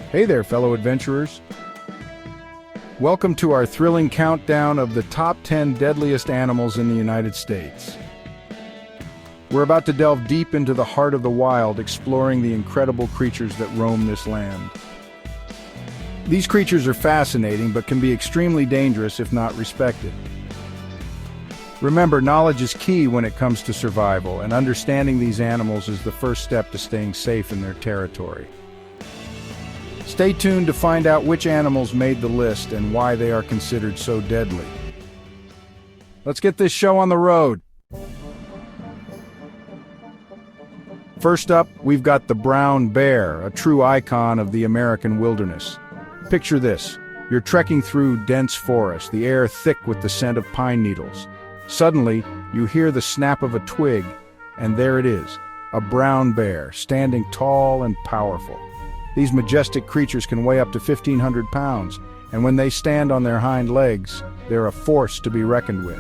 Hey there, fellow adventurers. Welcome to our thrilling countdown of the top 10 deadliest animals in the United States. We're about to delve deep into the heart of the wild, exploring the incredible creatures that roam this land. These creatures are fascinating, but can be extremely dangerous if not respected. Remember, knowledge is key when it comes to survival, and understanding these animals is the first step to staying safe in their territory. Stay tuned to find out which animals made the list and why they are considered so deadly. Let's get this show on the road. First up, we've got the brown bear, a true icon of the American wilderness. Picture this. You're trekking through dense forest, the air thick with the scent of pine needles. Suddenly, you hear the snap of a twig, and there it is, a brown bear, standing tall and powerful. These majestic creatures can weigh up to 1,500 pounds, and when they stand on their hind legs, they're a force to be reckoned with.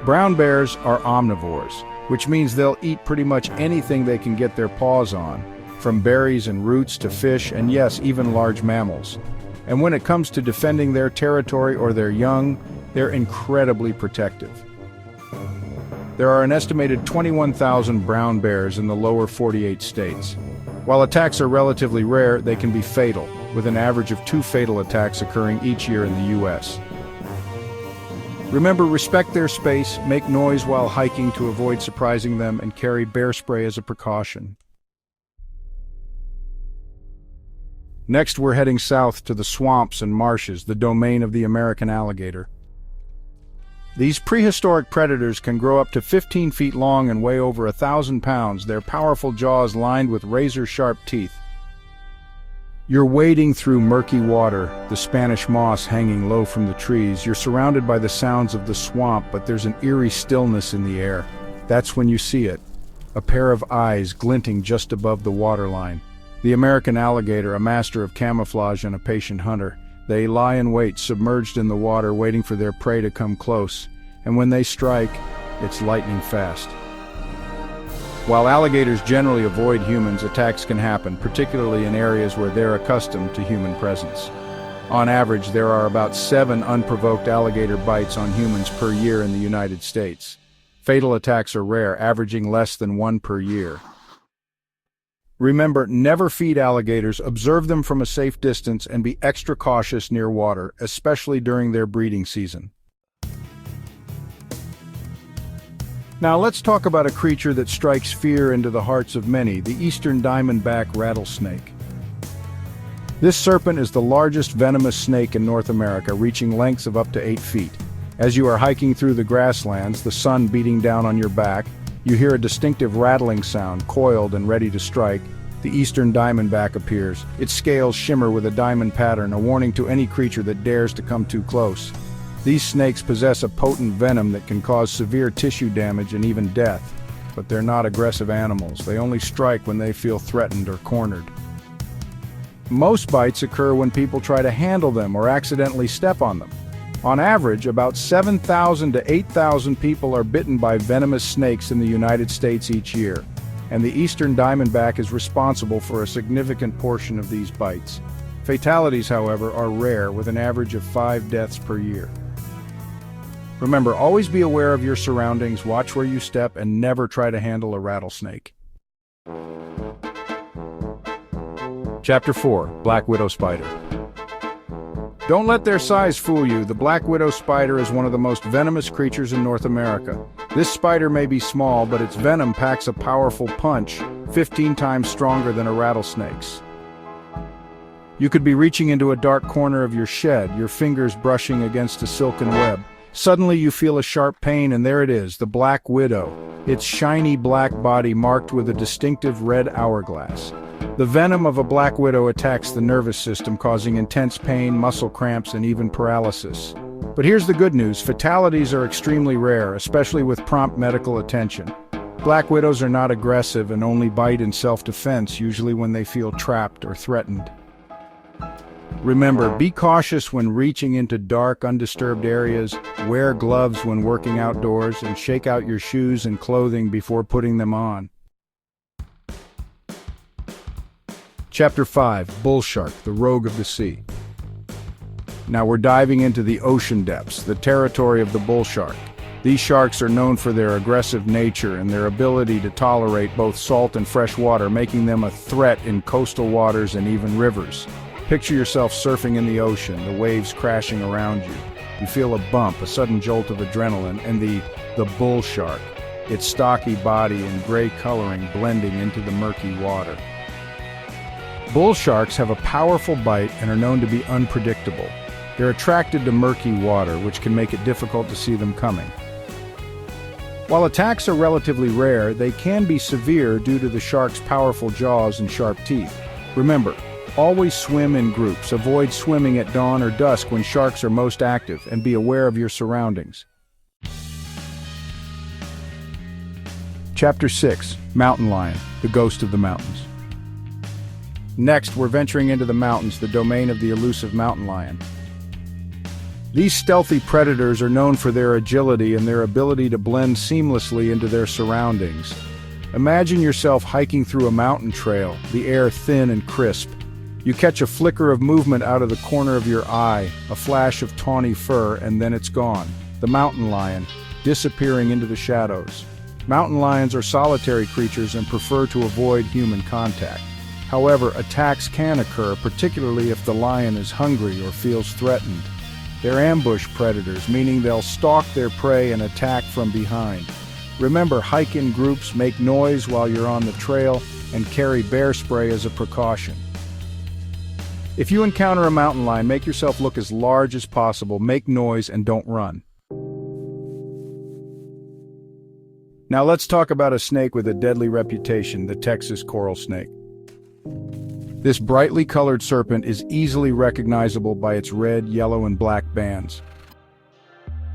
Brown bears are omnivores, which means they'll eat pretty much anything they can get their paws on, from berries and roots to fish and yes, even large mammals. And when it comes to defending their territory or their young, they're incredibly protective. There are an estimated 21,000 brown bears in the lower 48 states. While attacks are relatively rare, they can be fatal, with an average of 2 fatal attacks occurring each year in the U.S. Remember, respect their space, make noise while hiking to avoid surprising them, and carry bear spray as a precaution. Next, we're heading south to the swamps and marshes, the domain of the American alligator. These prehistoric predators can grow up to 15 feet long and weigh over 1,000 pounds, their powerful jaws lined with razor-sharp teeth. You're wading through murky water, the Spanish moss hanging low from the trees. You're surrounded by the sounds of the swamp, but there's an eerie stillness in the air. That's when you see it, a pair of eyes glinting just above the waterline. The American alligator, a master of camouflage and a patient hunter. They lie in wait, submerged in the water, waiting for their prey to come close. And when they strike, it's lightning fast. While alligators generally avoid humans, attacks can happen, particularly in areas where they're accustomed to human presence. On average, there are about 7 unprovoked alligator bites on humans per year in the United States. Fatal attacks are rare, averaging less than 1 per year. Remember, never feed alligators, observe them from a safe distance, and be extra cautious near water, especially during their breeding season. Now let's talk about a creature that strikes fear into the hearts of many, the eastern diamondback rattlesnake. This serpent is the largest venomous snake in North America, reaching lengths of up to 8 feet. As you are hiking through the grasslands, the sun beating down on your back, you hear a distinctive rattling sound. Coiled and ready to strike, the eastern diamondback appears. Its scales shimmer with a diamond pattern, a warning to any creature that dares to come too close. These snakes possess a potent venom that can cause severe tissue damage and even death. But they're not aggressive animals. They only strike when they feel threatened or cornered. Most bites occur when people try to handle them or accidentally step on them. On average, about 7,000 to 8,000 people are bitten by venomous snakes in the United States each year, and the eastern diamondback is responsible for a significant portion of these bites. Fatalities, however, are rare, with an average of 5 deaths per year. Remember, always be aware of your surroundings, watch where you step, and never try to handle a rattlesnake. Chapter 4. Black Widow Spider. Don't let their size fool you. The black widow spider is one of the most venomous creatures in North America. This spider may be small, but its venom packs a powerful punch, 15 times stronger than a rattlesnake's. You could be reaching into a dark corner of your shed, your fingers brushing against a silken web. Suddenly you feel a sharp pain, and there it is, the black widow, its shiny black body marked with a distinctive red hourglass. The venom of a black widow attacks the nervous system, causing intense pain, muscle cramps, and even paralysis. But here's the good news. Fatalities are extremely rare, especially with prompt medical attention. Black widows are not aggressive and only bite in self-defense, usually when they feel trapped or threatened. Remember, be cautious when reaching into dark, undisturbed areas, wear gloves when working outdoors, and shake out your shoes and clothing before putting them on. Chapter 5, Bull Shark, the Rogue of the Sea. Now we're diving into the ocean depths, the territory of the bull shark. These sharks are known for their aggressive nature and their ability to tolerate both salt and fresh water, making them a threat in coastal waters and even rivers. Picture yourself surfing in the ocean, the waves crashing around you. You feel a bump, a sudden jolt of adrenaline, and the bull shark, its stocky body and gray coloring blending into the murky water. Bull sharks have a powerful bite and are known to be unpredictable. They're attracted to murky water, which can make it difficult to see them coming. While attacks are relatively rare, they can be severe due to the shark's powerful jaws and sharp teeth. Remember, always swim in groups. Avoid swimming at dawn or dusk when sharks are most active, and be aware of your surroundings. Chapter 6, Mountain Lion, the Ghost of the Mountains. Next, we're venturing into the mountains, the domain of the elusive mountain lion. These stealthy predators are known for their agility and their ability to blend seamlessly into their surroundings. Imagine yourself hiking through a mountain trail, the air thin and crisp. You catch a flicker of movement out of the corner of your eye, a flash of tawny fur, and then it's gone. The mountain lion, disappearing into the shadows. Mountain lions are solitary creatures and prefer to avoid human contact. However, attacks can occur, particularly if the lion is hungry or feels threatened. They're ambush predators, meaning they'll stalk their prey and attack from behind. Remember, hike in groups, make noise while you're on the trail, and carry bear spray as a precaution. If you encounter a mountain lion, make yourself look as large as possible, make noise, and don't run. Now let's talk about a snake with a deadly reputation, the Texas coral snake. This brightly colored serpent is easily recognizable by its red, yellow, and black bands.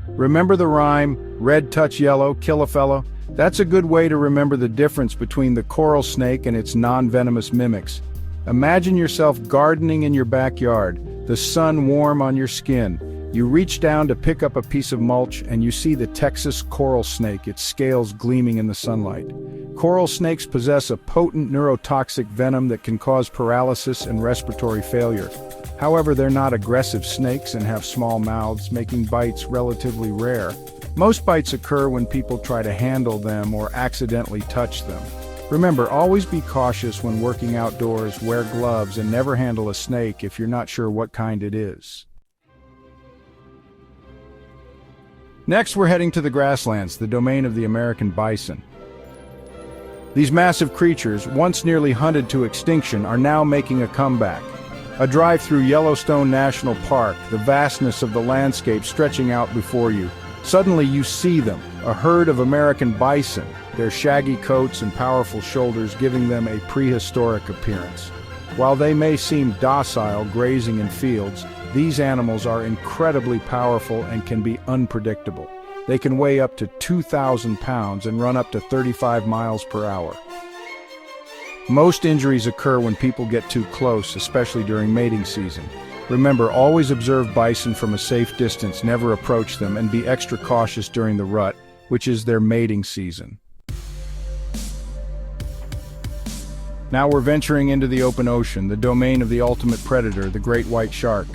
Remember the rhyme, red touch yellow, kill a fellow? That's a good way to remember the difference between the coral snake and its non-venomous mimics. Imagine yourself gardening in your backyard, the sun warm on your skin. You reach down to pick up a piece of mulch and you see the Texas coral snake, its scales gleaming in the sunlight. Coral snakes possess a potent neurotoxic venom that can cause paralysis and respiratory failure. However, they're not aggressive snakes and have small mouths, making bites relatively rare. Most bites occur when people try to handle them or accidentally touch them. Remember, always be cautious when working outdoors, wear gloves, and never handle a snake if you're not sure what kind it is. Next, we're heading to the grasslands, the domain of the American bison. These massive creatures, once nearly hunted to extinction, are now making a comeback. A drive through Yellowstone National Park, the vastness of the landscape stretching out before you. Suddenly you see them, a herd of American bison, their shaggy coats and powerful shoulders giving them a prehistoric appearance. While they may seem docile grazing in fields, these animals are incredibly powerful and can be unpredictable. They can weigh up to 2,000 pounds and run up to 35 miles per hour. Most injuries occur when people get too close, especially during mating season. Remember, always observe bison from a safe distance, never approach them, and be extra cautious during the rut, which is their mating season. Now we're venturing into the open ocean, the domain of the ultimate predator, the great white shark.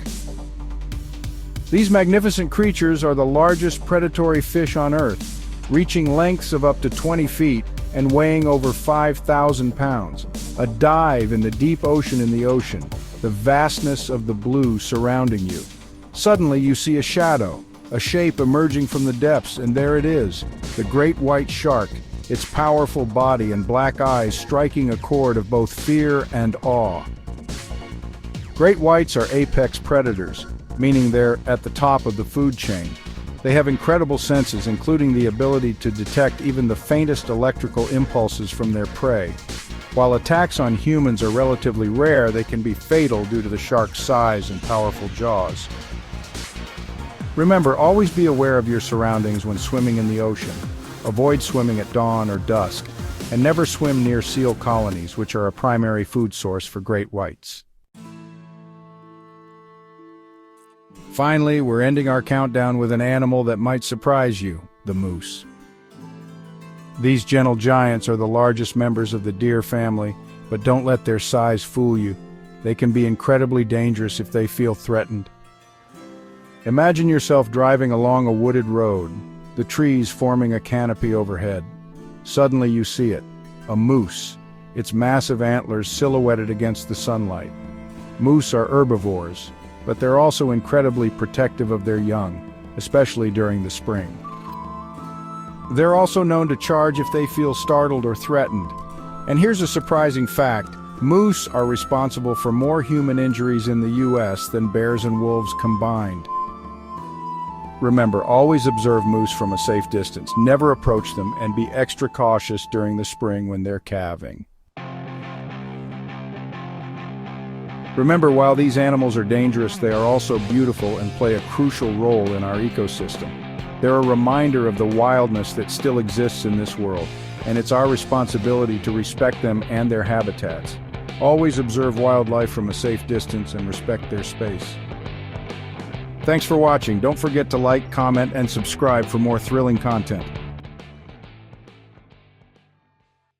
These magnificent creatures are the largest predatory fish on Earth, reaching lengths of up to 20 feet and weighing over 5,000 pounds. A dive in the deep ocean in the ocean, the vastness of the blue surrounding you. Suddenly you see a shadow, a shape emerging from the depths, and there it is, the great white shark, its powerful body and black eyes striking a chord of both fear and awe. Great whites are apex predators, meaning they're at the top of the food chain. They have incredible senses, including the ability to detect even the faintest electrical impulses from their prey. While attacks on humans are relatively rare, they can be fatal due to the shark's size and powerful jaws. Remember, always be aware of your surroundings when swimming in the ocean. Avoid swimming at dawn or dusk, and never swim near seal colonies, which are a primary food source for great whites. Finally, we're ending our countdown with an animal that might surprise you, the moose. These gentle giants are the largest members of the deer family, But don't let their size fool you. They can be incredibly dangerous if they feel threatened. Imagine yourself driving along a wooded road, the trees forming a canopy overhead. Suddenly you see it, a moose, its massive antlers silhouetted against the sunlight. Moose are herbivores, but they're also incredibly protective of their young, especially during the spring. They're also known to charge if they feel startled or threatened. And here's a surprising fact: moose are responsible for more human injuries in the U.S. than bears and wolves combined. Remember, always observe moose from a safe distance, never approach them, and be extra cautious during the spring when they're calving. Remember, while these animals are dangerous, they are also beautiful and play a crucial role in our ecosystem. They're a reminder of the wildness that still exists in this world, and it's our responsibility to respect them and their habitats. Always observe wildlife from a safe distance and respect their space. Thanks for watching. Don't forget to like, comment, and subscribe for more thrilling content.